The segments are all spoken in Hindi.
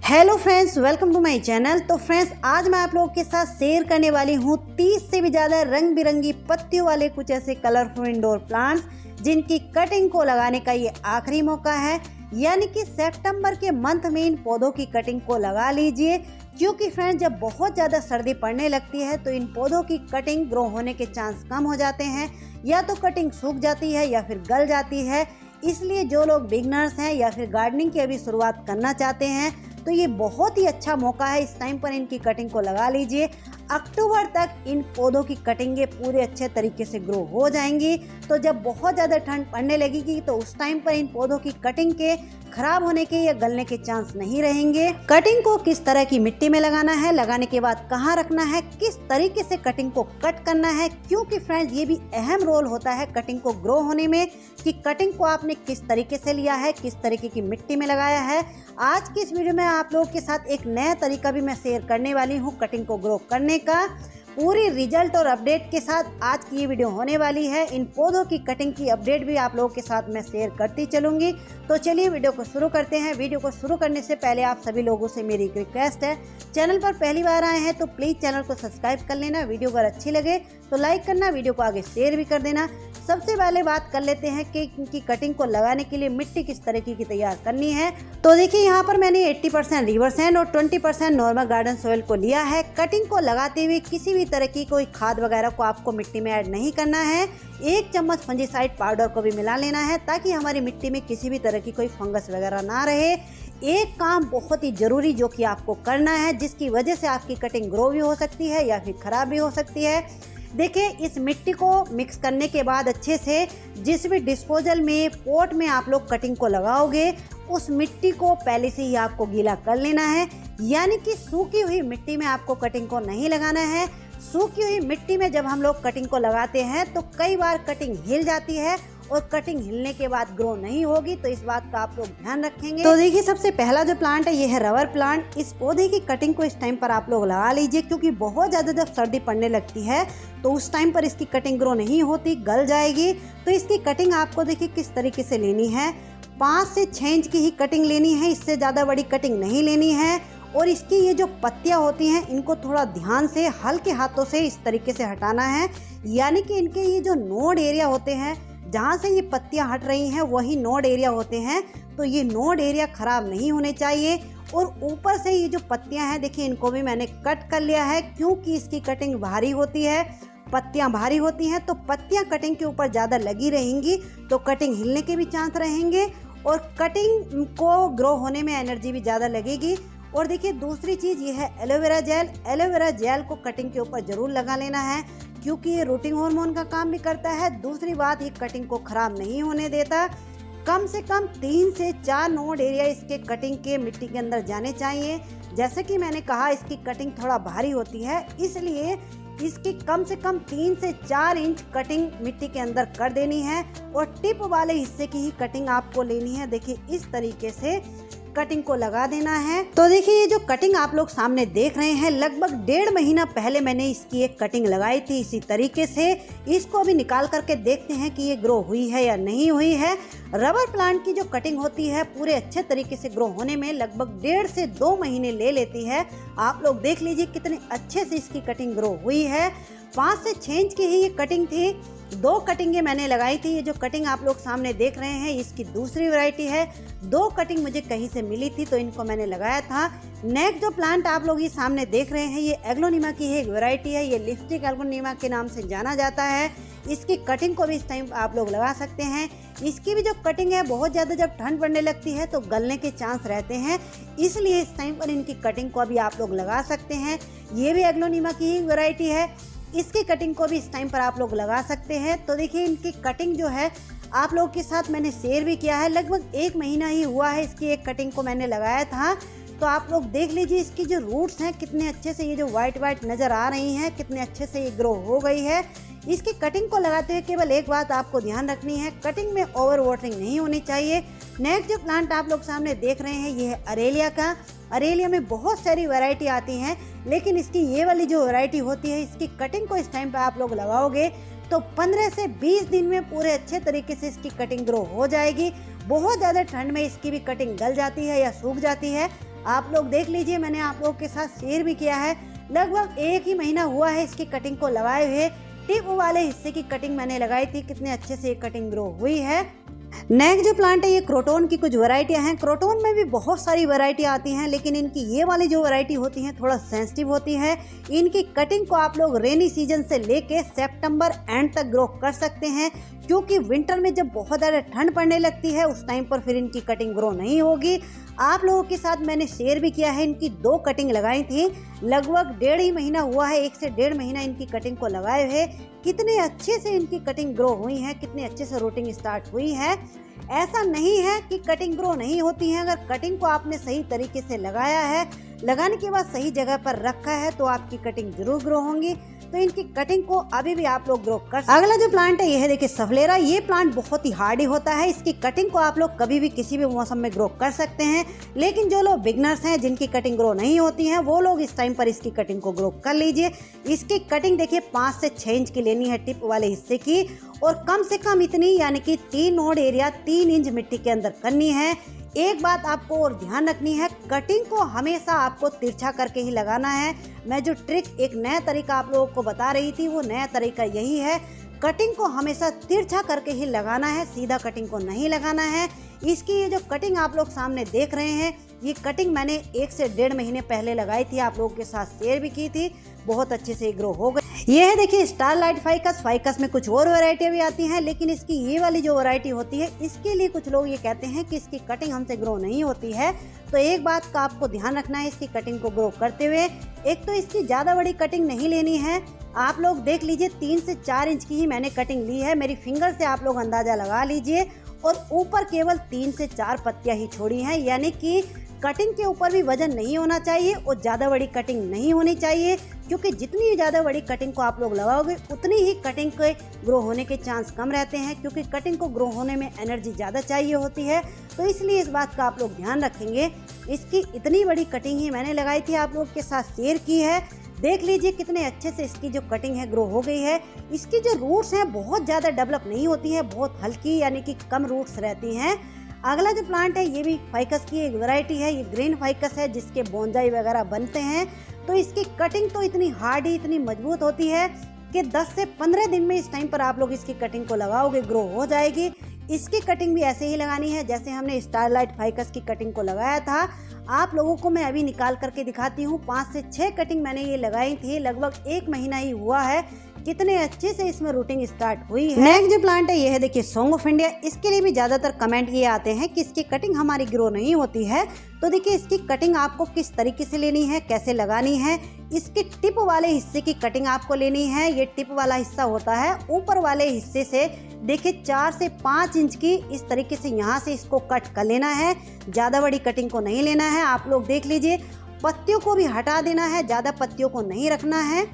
Hello friends, welcome to my channel. तो फ्रेंड्स, आज मैं आप लोगों के साथ शेयर करने वाली हूँ 30 से भी ज़्यादा रंग बिरंगी पत्तियों वाले कुछ ऐसे कलरफुल इंडोर प्लांट्स जिनकी कटिंग को लगाने का ये आखिरी मौका है। यानी कि सितंबर के मंथ में इन पौधों की कटिंग को लगा लीजिए, क्योंकि फ्रेंड्स जब बहुत ज़्यादा सर्दी पड़ने लगती है तो इन पौधों की कटिंग ग्रो होने के चांस कम हो जाते हैं, या तो कटिंग सूख जाती है या फिर गल जाती है। इसलिए जो लोग बिगनर्स हैं या फिर गार्डनिंग की अभी शुरुआत करना चाहते हैं तो ये बहुत ही अच्छा मौका है। इस टाइम पर इनकी कटिंग को लगा लीजिए। अक्टूबर तक इन पौधों की कटिंगें पूरे अच्छे तरीके से ग्रो हो जाएंगी। तो जब बहुत ज़्यादा ठंड पड़ने लगेगी तो उस टाइम पर इन पौधों की कटिंग के खराब होने के या गलने के चांस नहीं रहेंगे। कटिंग को किस तरह की मिट्टी में लगाना है, लगाने के बाद कहाँ रखना है, किस तरीके से कटिंग को कट करना है, क्योंकि फ्रेंड्स ये भी अहम रोल होता है कटिंग को ग्रो होने में कि कटिंग को आपने किस तरीके से लिया है, किस तरीके की मिट्टी में लगाया है। आज की इस वीडियो में आप लोगों के साथ एक नया तरीका भी मैं शेयर करने वाली हूँ कटिंग को ग्रो करने का। पूरी रिजल्ट और अपडेट के साथ आज की ये वीडियो होने वाली है। इन पौधों की कटिंग की अपडेट भी आप लोगों के साथ मैं शेयर करती चलूंगी। तो चलिए वीडियो को शुरू करते हैं। वीडियो को शुरू करने से पहले आप सभी लोगों से मेरी एक रिक्वेस्ट है, चैनल पर पहली बार आए हैं तो प्लीज़ चैनल को सब्सक्राइब कर लेना। वीडियो अगर अच्छी लगे तो लाइक करना, वीडियो को आगे शेयर भी कर देना। सबसे पहले बात कर लेते हैं कि इनकी कटिंग को लगाने के लिए मिट्टी किस तरीके की तैयार करनी है। तो देखिए, यहाँ पर मैंने 80% रिवर सैंड और 20% नॉर्मल गार्डन सॉइल को लिया है। कटिंग को लगाते हुए किसी भी तरह की कोई खाद वगैरह को आपको मिट्टी में ऐड नहीं करना है। 1 चम्मच फंजीसाइड पाउडर को भी मिला लेना है ताकि हमारी मिट्टी में किसी भी तरह की कोई फंगस वगैरह ना रहे। एक काम बहुत ही जरूरी जो कि आपको करना है, जिसकी वजह से आपकी कटिंग ग्रो भी हो सकती है या फिर खराब भी हो सकती है। देखिए, इस मिट्टी को मिक्स करने के बाद अच्छे से जिस भी डिस्पोजल में पॉट में आप लोग कटिंग को लगाओगे उस मिट्टी को पहले से ही आपको गीला कर लेना है। यानी कि सूखी हुई मिट्टी में आपको कटिंग को नहीं लगाना है। सूखी हुई मिट्टी में जब हम लोग कटिंग को लगाते हैं तो कई बार कटिंग हिल जाती है और कटिंग हिलने के बाद ग्रो नहीं होगी, तो इस बात का आप लोग ध्यान रखेंगे। तो देखिए, सबसे पहला जो प्लांट है ये है रबर प्लांट। इस पौधे की कटिंग को इस टाइम पर आप लोग लगा लीजिए, क्योंकि बहुत ज़्यादा जब सर्दी पड़ने लगती है तो उस टाइम पर इसकी कटिंग ग्रो नहीं होती, गल जाएगी। तो इसकी कटिंग आपको देखिए किस तरीके से लेनी है। 5 से 6 इंच की ही कटिंग लेनी है, इससे ज़्यादा बड़ी कटिंग नहीं लेनी है। और इसकी ये जो पत्तियां होती हैं इनको थोड़ा ध्यान से हल्के हाथों से इस तरीके से हटाना है। यानी कि इनके ये जो नोड एरिया होते हैं, जहाँ से ये पत्तियां हट रही हैं वही नोड एरिया होते हैं। तो ये नोड एरिया खराब नहीं होने चाहिए। और ऊपर से ये जो पत्तियां हैं देखिए, इनको भी मैंने कट कर लिया है, क्योंकि इसकी कटिंग भारी होती है, पत्तियां भारी होती हैं। तो पत्तियां कटिंग के ऊपर ज़्यादा लगी रहेंगी तो कटिंग हिलने के भी चांस रहेंगे और कटिंग को ग्रो होने में एनर्जी भी ज़्यादा लगेगी। और देखिए, दूसरी चीज़ ये है एलोवेरा जेल। एलोवेरा जेल को कटिंग के ऊपर ज़रूर लगा लेना है, क्योंकि ये रूटिंग हार्मोन का काम भी करता है। दूसरी बात, ये कटिंग को ख़राब नहीं होने देता। कम से कम 3 से 4 नोड एरिया इसके कटिंग के मिट्टी के अंदर जाने चाहिए। जैसे कि मैंने कहा, इसकी कटिंग थोड़ा भारी होती है, इसलिए इसकी कम से कम 3 से 4 इंच कटिंग मिट्टी के अंदर कर देनी है। और टिप वाले हिस्से की ही कटिंग आपको लेनी है। देखिए, इस तरीके से कटिंग को लगा देना है। तो देखिए, ये जो कटिंग आप लोग सामने देख रहे हैं, लगभग 1.5 महीना पहले मैंने इसकी एक कटिंग लगाई थी इसी तरीके से। इसको अभी निकाल करके देखते हैं कि ये ग्रो हुई है या नहीं हुई है। रबर प्लांट की जो कटिंग होती है पूरे अच्छे तरीके से ग्रो होने में लगभग 1.5 से 2 महीने ले लेती है। आप लोग देख लीजिए कितने अच्छे से इसकी कटिंग ग्रो हुई है। 5 से 6 इंच की ही ये कटिंग थी। 2 कटिंगें मैंने लगाई थी। ये जो कटिंग आप लोग सामने देख रहे हैं इसकी दूसरी वैरायटी है। 2 कटिंग मुझे कहीं से मिली थी तो इनको मैंने लगाया था। नेक्स्ट जो प्लांट आप लोग ये सामने देख रहे हैं ये एग्लोनिमा की एक वैरायटी है। ये लिपस्टिक एग्लोनिमा के नाम से जाना जाता है। इसकी कटिंग को भी इस टाइम आप लोग लगा सकते हैं। इसकी भी जो कटिंग है बहुत ज़्यादा जब ठंड पड़ने लगती है तो गलने के चांस रहते हैं, इसलिए इस टाइम पर इनकी कटिंग को अभी आप लोग लगा सकते हैं। ये भी एग्लोनिमा की ही वैरायटी है। इसकी कटिंग को भी इस टाइम पर आप लोग लगा सकते हैं। तो देखिए, इनकी कटिंग जो है आप लोग के साथ मैंने शेयर भी किया है। लगभग 1 महीना ही हुआ है इसकी एक कटिंग को मैंने लगाया था। तो आप लोग देख लीजिए इसकी जो रूट्स हैं कितने अच्छे से, ये जो वाइट नज़र आ रही हैं, कितने अच्छे से ये ग्रो हो गई है। इसकी कटिंग को लगाते हुए केवल एक बात आपको ध्यान रखनी है, कटिंग में ओवर वाटरिंग नहीं होनी चाहिए। नेक्स्ट जो प्लांट आप लोग सामने देख रहे हैं ये है अरेलिया का। अरेलिया में बहुत सारी वैरायटी आती हैं, लेकिन इसकी ये वाली जो वैरायटी होती है इसकी कटिंग को इस टाइम पे आप लोग लगाओगे तो 15 से 20 दिन में पूरे अच्छे तरीके से इसकी कटिंग ग्रो हो जाएगी। बहुत ज़्यादा ठंड में इसकी भी कटिंग गल जाती है या सूख जाती है। आप लोग देख लीजिए, मैंने आप लोगों के साथ शेयर भी किया है। लगभग 1 ही महीना हुआ है इसकी कटिंग को लगाए हुए। टिप वाले हिस्से की कटिंग मैंने लगाई थी, कितने अच्छे से ये कटिंग ग्रो हुई है। नेक्स्ट जो प्लांट है, ये क्रोटोन की कुछ वैरायटियां हैं। क्रोटोन में भी बहुत सारी वैरायटी आती हैं, लेकिन इनकी ये वाली जो वैरायटी होती है थोड़ा सेंसिटिव होती है। इनकी कटिंग को आप लोग रेनी सीजन से लेके सितंबर एंड तक ग्रो कर सकते हैं, क्योंकि विंटर में जब बहुत ज़्यादा ठंड पड़ने लगती है उस टाइम पर फिर इनकी कटिंग ग्रो नहीं होगी। आप लोगों के साथ मैंने शेयर भी किया है, इनकी 2 कटिंग लगाई थी। लगभग 1.5 ही महीना हुआ है, 1 से 1.5 महीना इनकी कटिंग को लगाए हुए। कितने अच्छे से इनकी कटिंग ग्रो हुई है, कितने अच्छे से रूटिंग स्टार्ट हुई है। ऐसा नहीं है कि कटिंग ग्रो नहीं होती है। अगर कटिंग को आपने सही तरीके से लगाया है, लगाने के बाद सही जगह पर रखा है, तो आपकी कटिंग जरूर ग्रो होंगी। तो इनकी कटिंग को अभी भी आप लोग ग्रो कर सकते हैं। अगला जो प्लांट है, ये है देखिए सफलेरा। ये प्लांट बहुत ही हार्डी होता है। इसकी कटिंग को आप लोग कभी भी किसी भी मौसम में ग्रो कर सकते हैं, लेकिन जो लोग बिगनर्स हैं, जिनकी कटिंग ग्रो नहीं होती है, वो लोग इस टाइम पर इसकी कटिंग को ग्रो कर लीजिए। इसकी कटिंग देखिए 5 से 6 इंच की लेनी है टिप वाले हिस्से की, और कम से कम इतनी, यानी कि 3 नोड एरिया 3 इंच मिट्टी के अंदर करनी है। एक बात आपको और ध्यान रखनी है, कटिंग को हमेशा आपको तिरछा करके ही लगाना है। मैं जो ट्रिक, एक नया तरीका आप लोगों को बता रही थी, वो नया तरीका यही है। कटिंग को हमेशा तिरछा करके ही लगाना है, सीधा कटिंग को नहीं लगाना है। इसकी ये जो कटिंग आप लोग सामने देख रहे हैं, ये कटिंग मैंने 1 से 1.5 महीने पहले लगाई थी, आप लोगों के साथ शेयर भी की थी। बहुत अच्छे से ग्रो हो गई। ये है देखिए स्टारलाइट फाइकस। फाइकस में कुछ और वैरायटी भी आती हैं, लेकिन इसकी ये वाली जो वैरायटी होती है, इसके लिए कुछ लोग ये कहते हैं कि इसकी कटिंग हमसे ग्रो नहीं होती है। तो एक बात का आपको ध्यान रखना है इसकी कटिंग को ग्रो करते हुए। एक तो इसकी ज़्यादा बड़ी कटिंग नहीं लेनी है। आप लोग देख लीजिए, 3 से 4 इंच की ही मैंने कटिंग ली है। मेरी फिंगर से आप लोग अंदाजा लगा लीजिए, और ऊपर केवल 3 से 4 पत्तियां ही छोड़ी हैं, यानी कि कटिंग के ऊपर भी वजन नहीं होना चाहिए और ज़्यादा बड़ी कटिंग नहीं होनी चाहिए, क्योंकि जितनी ज़्यादा बड़ी कटिंग को आप लोग लगाओगे उतनी ही कटिंग के ग्रो होने के चांस कम रहते हैं, क्योंकि कटिंग को ग्रो होने में एनर्जी ज़्यादा चाहिए होती है। तो इसलिए इस बात का आप लोग ध्यान रखेंगे। इसकी इतनी बड़ी कटिंग ही मैंने लगाई थी, आप लोग के साथ शेयर की है। देख लीजिए कितने अच्छे से इसकी जो कटिंग है ग्रो हो गई है। इसकी जो रूट्स हैं बहुत ज़्यादा डेवलप नहीं होती हैं, बहुत हल्की, यानी कि कम रूट्स रहती हैं। अगला जो प्लांट है, ये भी फाइकस की एक वैरायटी है। ये ग्रीन फाइकस है, जिसके बोनजाई वगैरह बनते हैं। तो इसकी कटिंग तो इतनी हार्डी, इतनी मजबूत होती है कि 10 से 15 दिन में इस टाइम पर आप लोग इसकी कटिंग को लगाओगे, ग्रो हो जाएगी। इसकी कटिंग भी ऐसे ही लगानी है जैसे हमने स्टारलाइट फाइकस की कटिंग को लगाया था। आप लोगों को मैं अभी निकाल करके दिखाती हूँ। 5 से 6 कटिंग मैंने ये लगाई थी, लगभग 1 महीना ही हुआ है। कितने अच्छे से इसमें रूटिंग स्टार्ट हुई है। नेक्स्ट जो प्लांट है, ये है देखिए सॉन्ग ऑफ इंडिया। इसके लिए भी ज्यादातर कमेंट ये आते हैं कि इसकी कटिंग हमारी ग्रो नहीं होती है। तो देखिए इसकी कटिंग आपको किस तरीके से लेनी है, कैसे लगानी है। इसके टिप वाले हिस्से की कटिंग आपको लेनी है। ये टिप वाला हिस्सा होता है, ऊपर वाले हिस्से से देखिए 4 से 5 इंच की इस तरीके से यहाँ से इसको कट कर लेना है। ज़्यादा बड़ी कटिंग को नहीं लेना है। आप लोग देख लीजिए, पत्तियों को भी हटा देना है, ज़्यादा पत्तियों को नहीं रखना है।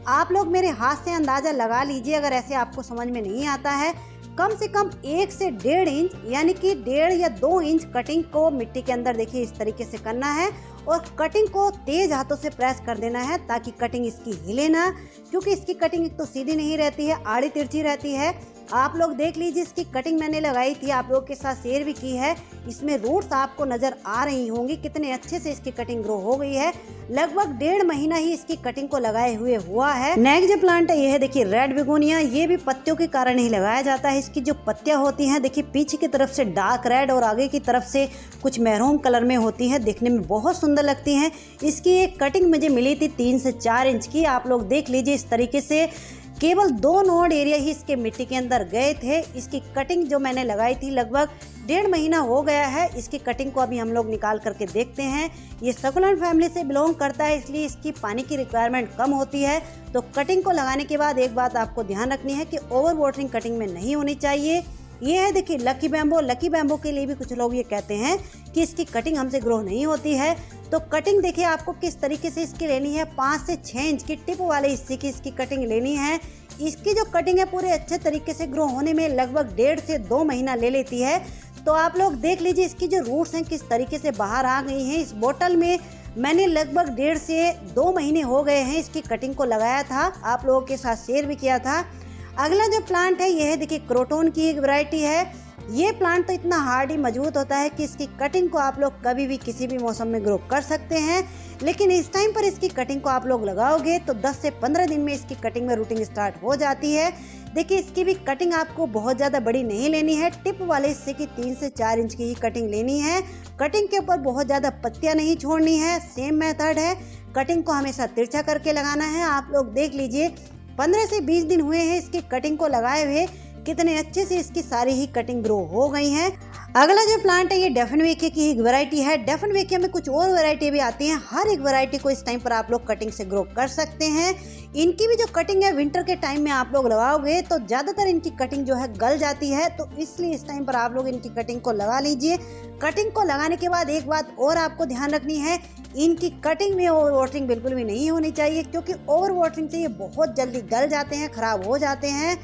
आप लोग मेरे हाथ से अंदाज़ा लगा लीजिए, अगर ऐसे आपको समझ में नहीं आता है। कम से कम 1 से 1.5 इंच, यानी कि 1.5 या 2 इंच कटिंग को मिट्टी के अंदर देखिए इस तरीके से करना है, और कटिंग को तेज हाथों से प्रेस कर देना है, ताकि कटिंग इसकी हिले ना, क्योंकि इसकी कटिंग एक तो सीधी नहीं रहती है, आड़ी तिरछी रहती है। आप लोग देख लीजिए, इसकी कटिंग मैंने लगाई थी, आप लोगों के साथ शेयर भी की है। इसमें रूट्स आपको नजर आ रही होंगी, कितने अच्छे से इसकी कटिंग ग्रो हो गई है। लगभग 1.5 महीना ही इसकी कटिंग को लगाए हुए हुआ है। नेक्स्ट जो प्लांट है, ये है देखिए रेड बिगोनिया। ये भी पत्तियों के कारण ही लगाया जाता है। इसकी जो पत्तियां होती हैं देखिए पीछे की तरफ से डार्क रेड और आगे की तरफ से कुछ मैरून कलर में होती है, देखने में बहुत सुंदर लगती हैं। इसकी एक कटिंग मुझे मिली थी 3 से 4 इंच की। आप लोग देख लीजिए, इस तरीके से केवल 2 नोड एरिया ही इसके मिट्टी के अंदर गए थे। इसकी कटिंग जो मैंने लगाई थी लगभग 1.5 महीना हो गया है। इसकी कटिंग को अभी हम लोग निकाल करके देखते हैं। ये सकुलेंट फैमिली से बिलोंग करता है, इसलिए इसकी पानी की रिक्वायरमेंट कम होती है। तो कटिंग को लगाने के बाद एक बात आपको ध्यान रखनी है कि ओवर वाटरिंग कटिंग में नहीं होनी चाहिए। ये है देखिए लकी बैम्बो। लकी बैम्बो के लिए भी कुछ लोग ये कहते हैं कि इसकी कटिंग हमसे ग्रो नहीं होती है। तो कटिंग देखिए आपको किस तरीके से इसकी लेनी है। 5 से 6 इंच की टिप वाले हिस्से की इसकी कटिंग लेनी है। इसकी जो कटिंग है पूरे अच्छे तरीके से ग्रो होने में लगभग 1.5 से 2 महीना ले लेती है। तो आप लोग देख लीजिए, इसकी जो रूट्स हैं किस तरीके से बाहर आ गई हैं। इस बोतल में मैंने लगभग 1.5 से 2 महीने हो गए हैं इसकी कटिंग को लगाया था, आप लोगों के साथ शेयर भी किया था। अगला जो प्लांट है ये है देखिए क्रोटोन की एक वैरायटी है। ये प्लांट तो इतना हार्ड ही मजबूत होता है कि इसकी कटिंग को आप लोग कभी भी किसी भी मौसम में ग्रो कर सकते हैं। लेकिन इस टाइम पर इसकी कटिंग को आप लोग लगाओगे तो 10 से 15 दिन में इसकी कटिंग में रूटिंग स्टार्ट हो जाती है। देखिए इसकी भी कटिंग आपको बहुत ज़्यादा बड़ी नहीं लेनी है, टिप वाले हिस्से की 3 से 4 इंच की ही कटिंग लेनी है। कटिंग के ऊपर बहुत ज़्यादा पत्तियाँ नहीं छोड़नी है। सेम मेथड है, कटिंग को हमेशा तिरछा करके लगाना है। आप लोग देख लीजिए 15 से 20 दिन हुए हैं इसकी कटिंग को लगाए हुए, कितने अच्छे से इसकी सारी ही कटिंग ग्रो हो गई हैं। अगला जो प्लांट है ये डेफिनवेकिया की एक वैरायटी है। डेफिनवेकिया में कुछ और वैरायटी भी आती हैं। हर एक वैरायटी को इस टाइम पर आप लोग कटिंग से ग्रो कर सकते हैं। इनकी भी जो कटिंग है विंटर के टाइम में आप लोग लगाओगे तो ज़्यादातर इनकी कटिंग जो है गल जाती है, तो इसलिए इस टाइम पर आप लोग इनकी कटिंग को लगा लीजिए। कटिंग को लगाने के बाद एक बात और आपको ध्यान रखनी है, इनकी कटिंग में ओवर वाटरिंग बिल्कुल भी नहीं होनी चाहिए, क्योंकि ओवर वाटरिंग से ये बहुत जल्दी गल जाते हैं, खराब हो जाते हैं।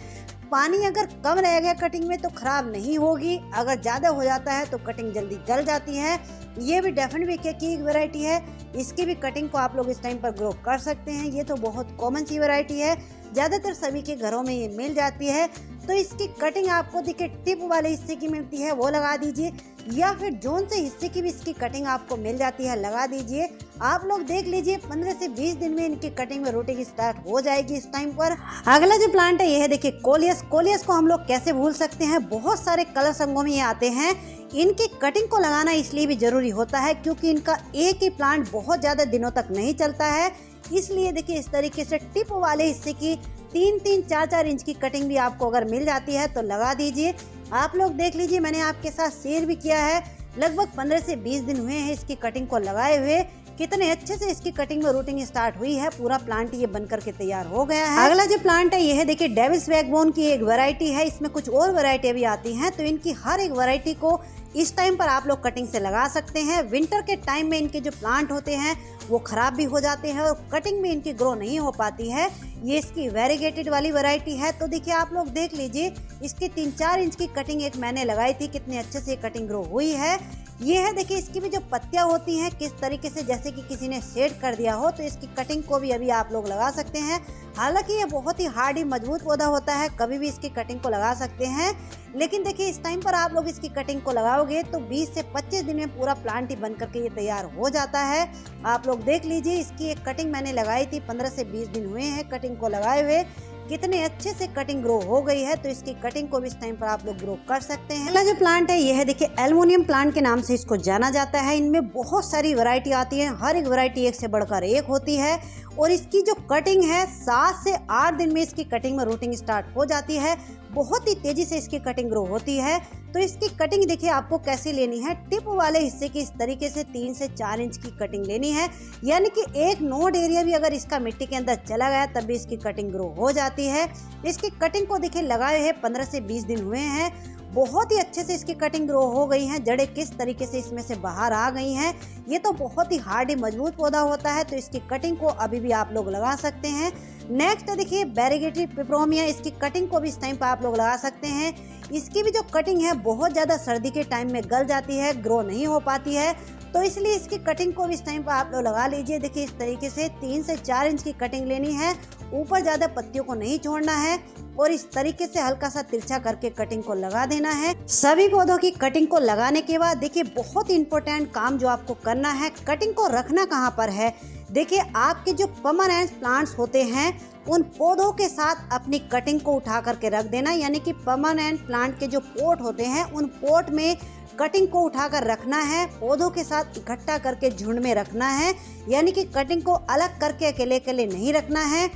पानी अगर कम रह गया कटिंग में तो खराब नहीं होगी, अगर ज़्यादा हो जाता है तो कटिंग जल्दी गल जाती है। ये भी डेफिनवेकिया की एक वैरायटी है, इसकी भी कटिंग को आप लोग इस टाइम पर ग्रो कर सकते हैं। ये तो बहुत कॉमन सी वैरायटी है, ज़्यादातर सभी के घरों में ये मिल जाती है। तो इसकी कटिंग आपको देखिए टिप वाले हिस्से की मिलती है वो लगा दीजिए, या फिर जोन से हिस्से की भी इसकी कटिंग आपको मिल जाती है लगा दीजिए। आप लोग देख लीजिए 15 से 20 दिन में इनकी कटिंग में रूटिंग स्टार्ट हो जाएगी इस टाइम पर। अगला जो प्लांट है ये है देखिए कोलियस। कोलियस को हम लोग कैसे भूल सकते हैं, बहुत सारे कलर संगों में ये आते हैं। इनकी कटिंग को लगाना इसलिए भी जरूरी होता है क्योंकि इनका एक ही प्लांट बहुत ज़्यादा दिनों तक नहीं चलता है, इसलिए देखिए इस तरीके से टिप वाले हिस्से की 3-3, 4-4 इंच की कटिंग भी आपको अगर मिल जाती है तो लगा दीजिए। आप लोग देख लीजिए मैंने आपके साथ शेयर भी किया है, लगभग 15 से 20 दिन हुए हैं इसकी कटिंग को लगाए हुए, कितने अच्छे से इसकी कटिंग में रूटिंग स्टार्ट हुई है। पूरा प्लांट ये बनकर के तैयार हो गया है। अगला जो प्लांट है ये है देखिए डेविल्स बैकबोन की एक वैरायटी है। इसमें कुछ और वैरायटी भी आती हैं, तो इनकी हर एक वैरायटी को इस टाइम पर आप लोग कटिंग से लगा सकते हैं। विंटर के टाइम में इनके जो प्लांट होते हैं वो खराब भी हो जाते हैं और कटिंग में इनकी ग्रो नहीं हो पाती है। ये इसकी वेरीगेटेड वाली वैरायटी है। तो देखिए आप लोग देख लीजिए इसकी 3-4 इंच की कटिंग एक मैंने लगाई थी, कितने अच्छे से कटिंग ग्रो हुई है। ये है देखिए इसकी भी जो पत्तियां होती हैं किस तरीके से, जैसे कि किसी ने शेड कर दिया हो, तो इसकी कटिंग को भी अभी आप लोग लगा सकते हैं। हालांकि ये बहुत ही हार्ड ही मजबूत पौधा होता है, कभी भी इसकी कटिंग को लगा सकते हैं। लेकिन देखिए इस टाइम पर आप लोग इसकी कटिंग को लगाओगे तो 20 से 25 दिन में पूरा प्लांट ही बन करके ये तैयार हो जाता है। आप लोग देख लीजिए इसकी एक कटिंग मैंने लगाई थी, 15 से 20 दिन हुए हैं कटिंग को लगाए हुए, कितने अच्छे से कटिंग ग्रो हो गई है। तो इसकी कटिंग को भी इस टाइम पर आप लोग ग्रो कर सकते हैं। अगला जो प्लांट है ये है देखिए एल्युमिनियम प्लांट के नाम से इसको जाना जाता है। इनमें बहुत सारी वैरायटी आती है, हर एक वैरायटी एक से बढ़कर एक होती है और इसकी जो कटिंग है 7 से 8 दिन में इसकी कटिंग में रूटिंग स्टार्ट हो जाती है। बहुत ही तेजी से इसकी कटिंग ग्रो होती है। तो इसकी कटिंग देखिए आपको कैसी लेनी है, टिप वाले हिस्से की इस तरीके से 3 से 4 इंच की कटिंग लेनी है, यानी कि एक नोड एरिया भी अगर इसका मिट्टी के अंदर चला गया तब भी इसकी कटिंग ग्रो हो जाती है। इसकी कटिंग को देखिए लगाए हैं 15 से 20 दिन हुए हैं, बहुत ही अच्छे से इसकी कटिंग ग्रो हो गई है। जड़ें किस तरीके से इसमें से बाहर आ गई हैं। ये तो बहुत ही हार्ड ही मजबूत पौधा होता है, तो इसकी कटिंग को अभी भी आप लोग लगा सकते हैं। नेक्स्ट देखिए वेरीगेटेड पिपरोमिया, इसकी कटिंग को भी इस टाइम पर आप लोग लगा सकते हैं। इसकी भी जो कटिंग है बहुत ज़्यादा सर्दी के टाइम में गल जाती है, ग्रो नहीं हो पाती है, तो इसलिए इसकी कटिंग को भी इस टाइम पर आप लोग लगा लीजिए। देखिए इस तरीके से 3 से 4 इंच की कटिंग लेनी है, ऊपर ज़्यादा पत्तियों को नहीं छोड़ना है और इस तरीके से हल्का सा तिरछा करके कटिंग को लगा देना है। सभी पौधों की कटिंग को लगाने के बाद देखिए बहुत इंपॉर्टेंट काम जो आपको करना है, कटिंग को रखना कहाँ पर है। देखिए आपके जो परमानेंट प्लांट्स होते हैं उन पौधों के साथ अपनी कटिंग को उठा करके रख देना, यानी कि परमानेंट प्लांट के जो पोट होते हैं उन पोट में कटिंग को उठाकर रखना है, पौधों के साथ इकट्ठा करके झुंड में रखना है, यानी कि कटिंग को अलग करके अकेले अकेले नहीं रखना है।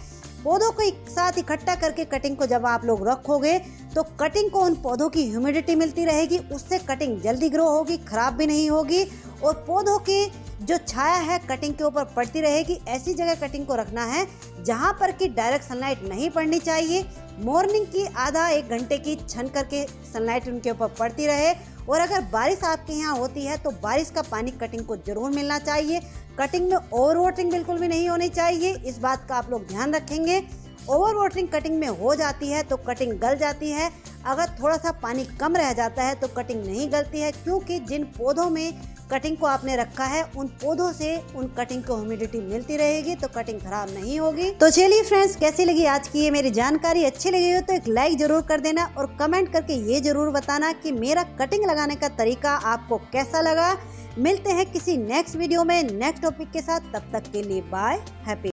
पौधों को एक साथ इकट्ठा करके कटिंग को जब आप लोग रखोगे तो कटिंग को उन पौधों की ह्यूमिडिटी मिलती रहेगी, उससे कटिंग जल्दी ग्रो होगी, खराब भी नहीं होगी और पौधों की जो छाया है कटिंग के ऊपर पड़ती रहेगी। ऐसी जगह कटिंग को रखना है जहां पर कि डायरेक्ट सनलाइट नहीं पड़नी चाहिए। मॉर्निंग की आधा 1 घंटे की छन करके सनलाइट उनके ऊपर पड़ती रहे और अगर बारिश आपके यहाँ होती है तो बारिश का पानी कटिंग को जरूर मिलना चाहिए। कटिंग में ओवर वाटरिंग बिल्कुल भी नहीं होनी चाहिए, इस बात का आप लोग ध्यान रखेंगे। ओवर वाटरिंग कटिंग में हो जाती है तो कटिंग गल जाती है, अगर थोड़ा सा पानी कम रह जाता है तो कटिंग नहीं गलती है, क्योंकि जिन पौधों में कटिंग को आपने रखा है उन पौधों से उन कटिंग को ह्यूमिडिटी मिलती रहेगी तो कटिंग खराब नहीं होगी। तो चलिए फ्रेंड्स, कैसी लगी आज की ये मेरी जानकारी? अच्छी लगी हो तो एक लाइक जरूर कर देना और कमेंट करके ये जरूर बताना कि मेरा कटिंग लगाने का तरीका आपको कैसा लगा। मिलते हैं किसी नेक्स्ट वीडियो में नेक्स्ट टॉपिक के साथ, तब तक के लिए बाय, हैप्पी।